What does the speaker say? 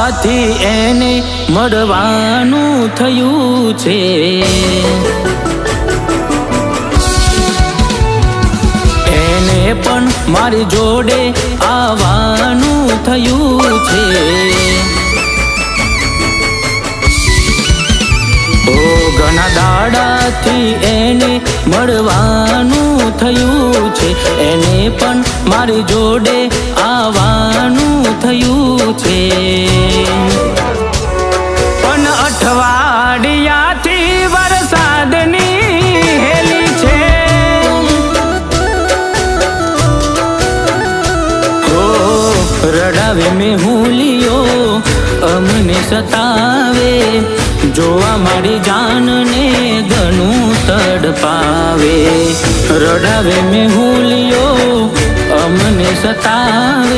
દાડાથી એને મળવાનું થયું છે। એને પણ મારી જોડે આવવાનું થયું છે। ઘણા દાડાથી એને મળવાનું થયું છે। એને પણ મારી જોડે આવવાનું થયું છે। પણ અઠવાડિયાથી વરસાદની હેલી છે। રડાવે મેહુલિયો અમને સતાવે, જોવા મારી જાનને ઘણું તડપાવે। રડાવે મેહુલિયો અમને સતાવે।